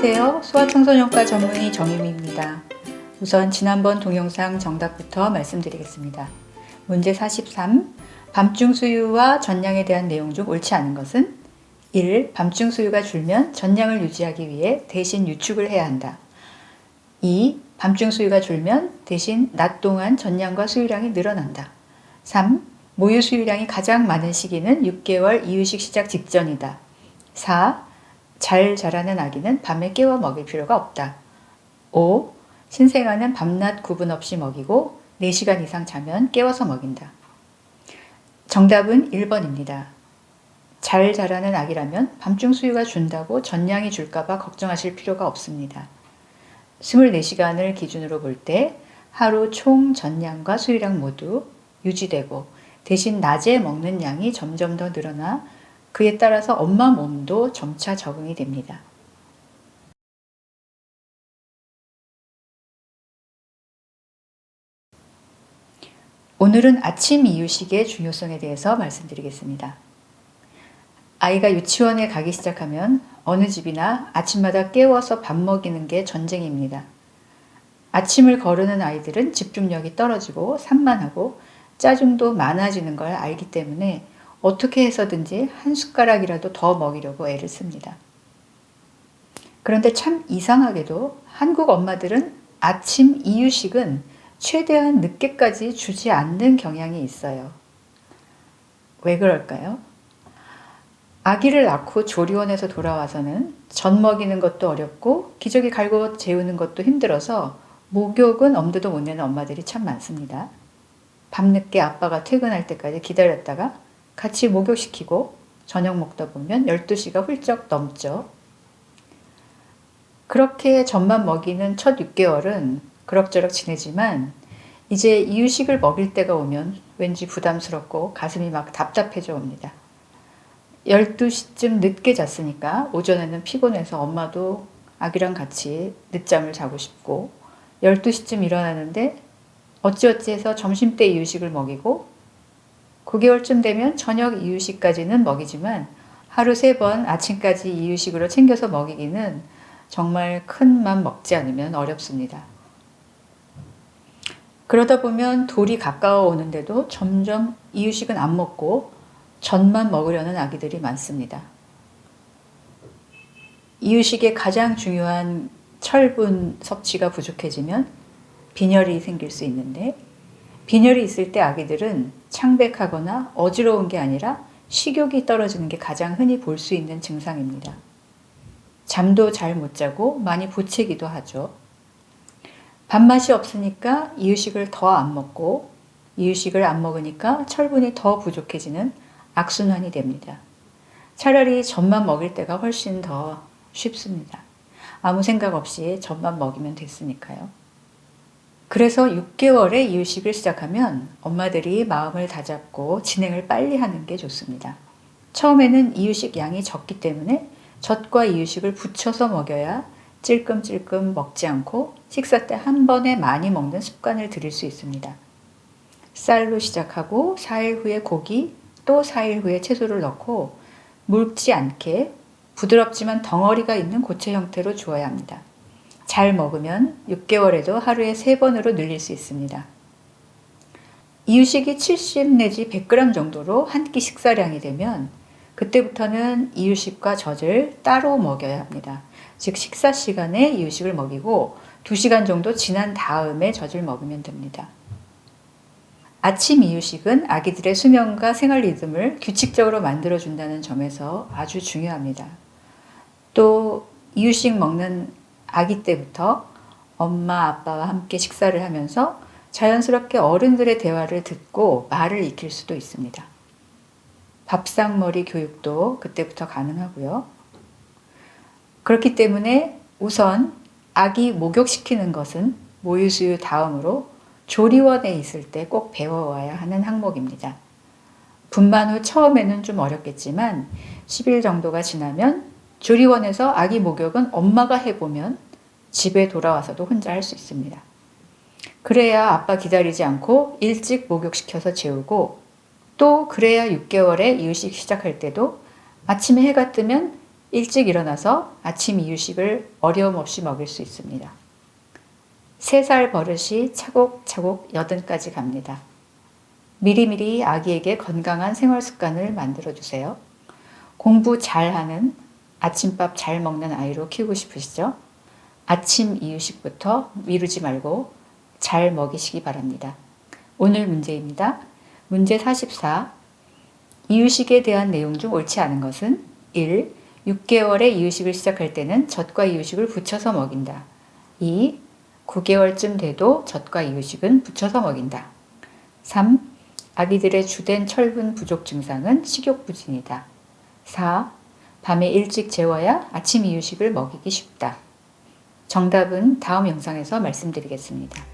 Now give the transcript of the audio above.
안녕하세요. 소아청소년과 전문의 정유미입니다. 우선 지난번 동영상 정답부터 말씀드리겠습니다. 문제 43. 밤중 수유와 전량에 대한 내용 중 옳지 않은 것은 1. 밤중 수유가 줄면 전량을 유지하기 위해 대신 유축을 해야 한다. 2. 밤중 수유가 줄면 대신 낮 동안 전량과 수유량이 늘어난다. 3. 모유 수유량이 가장 많은 시기는 6개월 이유식 시작 직전이다. 4. 잘 자라는 아기는 밤에 깨워 먹일 필요가 없다. 5. 신생아는 밤낮 구분 없이 먹이고 4시간 이상 자면 깨워서 먹인다. 정답은 1번입니다. 잘 자라는 아기라면 밤중 수유가 준다고 전량이 줄까봐 걱정하실 필요가 없습니다. 24시간을 기준으로 볼 때 하루 총 전량과 수유량 모두 유지되고 대신 낮에 먹는 양이 점점 더 늘어나 그에 따라서 엄마 몸도 점차 적응이 됩니다. 오늘은 아침 이유식의 중요성에 대해서 말씀드리겠습니다. 아이가 유치원에 가기 시작하면 어느 집이나 아침마다 깨워서 밥 먹이는 게 전쟁입니다. 아침을 거르는 아이들은 집중력이 떨어지고 산만하고 짜증도 많아지는 걸 알기 때문에 어떻게 해서든지 한 숟가락이라도 더 먹이려고 애를 씁니다. 그런데 참 이상하게도 한국 엄마들은 아침 이유식은 최대한 늦게까지 주지 않는 경향이 있어요. 왜 그럴까요? 아기를 낳고 조리원에서 돌아와서는 젖 먹이는 것도 어렵고 기저귀 갈고 재우는 것도 힘들어서 목욕은 엄두도 못 내는 엄마들이 참 많습니다. 밤늦게 아빠가 퇴근할 때까지 기다렸다가 같이 목욕시키고 저녁 먹다 보면 12시가 훌쩍 넘죠. 그렇게 젖만 먹이는 첫 6개월은 그럭저럭 지내지만 이제 이유식을 먹일 때가 오면 왠지 부담스럽고 가슴이 막 답답해져 옵니다. 12시쯤 늦게 잤으니까 오전에는 피곤해서 엄마도 아기랑 같이 늦잠을 자고 싶고 12시쯤 일어나는데 어찌어찌 해서 점심때 이유식을 먹이고 9개월쯤 되면 저녁 이유식까지는 먹이지만 하루 3번 아침까지 이유식으로 챙겨서 먹이기는 정말 큰 맘 먹지 않으면 어렵습니다. 그러다 보면 돌이 가까워 오는데도 점점 이유식은 안 먹고 젖만 먹으려는 아기들이 많습니다. 이유식의 가장 중요한 철분 섭취가 부족해지면 빈혈이 생길 수 있는데 빈혈이 있을 때 아기들은 창백하거나 어지러운 게 아니라 식욕이 떨어지는 게 가장 흔히 볼 수 있는 증상입니다. 잠도 잘 못 자고 많이 부채기도 하죠. 밥맛이 없으니까 이유식을 더 안 먹고 이유식을 안 먹으니까 철분이 더 부족해지는 악순환이 됩니다. 차라리 젖만 먹일 때가 훨씬 더 쉽습니다. 아무 생각 없이 젖만 먹이면 됐으니까요. 그래서 6개월에 이유식을 시작하면 엄마들이 마음을 다잡고 진행을 빨리 하는 게 좋습니다. 처음에는 이유식 양이 적기 때문에 젖과 이유식을 붙여서 먹여야 찔끔찔끔 먹지 않고 식사 때 한 번에 많이 먹는 습관을 들일 수 있습니다. 쌀로 시작하고 4일 후에 고기, 또 4일 후에 채소를 넣고 묽지 않게 부드럽지만 덩어리가 있는 고체 형태로 주어야 합니다. 잘 먹으면 6개월에도 하루에 3번으로 늘릴 수 있습니다. 이유식이 70 내지 100g 정도로 한 끼 식사량이 되면 그때부터는 이유식과 젖을 따로 먹여야 합니다. 즉 식사 시간에 이유식을 먹이고 2시간 정도 지난 다음에 젖을 먹으면 됩니다. 아침 이유식은 아기들의 수면과 생활 리듬을 규칙적으로 만들어준다는 점에서 아주 중요합니다. 또 이유식 먹는 아기 때부터 엄마, 아빠와 함께 식사를 하면서 자연스럽게 어른들의 대화를 듣고 말을 익힐 수도 있습니다. 밥상머리 교육도 그때부터 가능하고요. 그렇기 때문에 우선 아기 목욕시키는 것은 모유수유 다음으로 조리원에 있을 때 꼭 배워와야 하는 항목입니다. 분만 후 처음에는 좀 어렵겠지만 10일 정도가 지나면 조리원에서 아기 목욕은 엄마가 해보면 집에 돌아와서도 혼자 할 수 있습니다. 그래야 아빠 기다리지 않고 일찍 목욕시켜서 재우고 또 그래야 6개월에 이유식 시작할 때도 아침에 해가 뜨면 일찍 일어나서 아침 이유식을 어려움 없이 먹일 수 있습니다. 3살 버릇이 차곡차곡 8까지 갑니다. 미리미리 아기에게 건강한 생활 습관을 만들어 주세요. 공부 잘하는, 아침밥 잘 먹는 아이로 키우고 싶으시죠? 아침 이유식부터 미루지 말고 잘 먹이시기 바랍니다. 오늘 문제입니다. 문제 44. 이유식에 대한 내용 중 옳지 않은 것은 1. 6개월에 이유식을 시작할 때는 젖과 이유식을 붙여서 먹인다. 2. 9개월쯤 돼도 젖과 이유식은 붙여서 먹인다. 3. 아기들의 주된 철분 부족 증상은 식욕부진이다. 4. 밤에 일찍 재워야 아침 이유식을 먹이기 쉽다. 정답은 다음 영상에서 말씀드리겠습니다.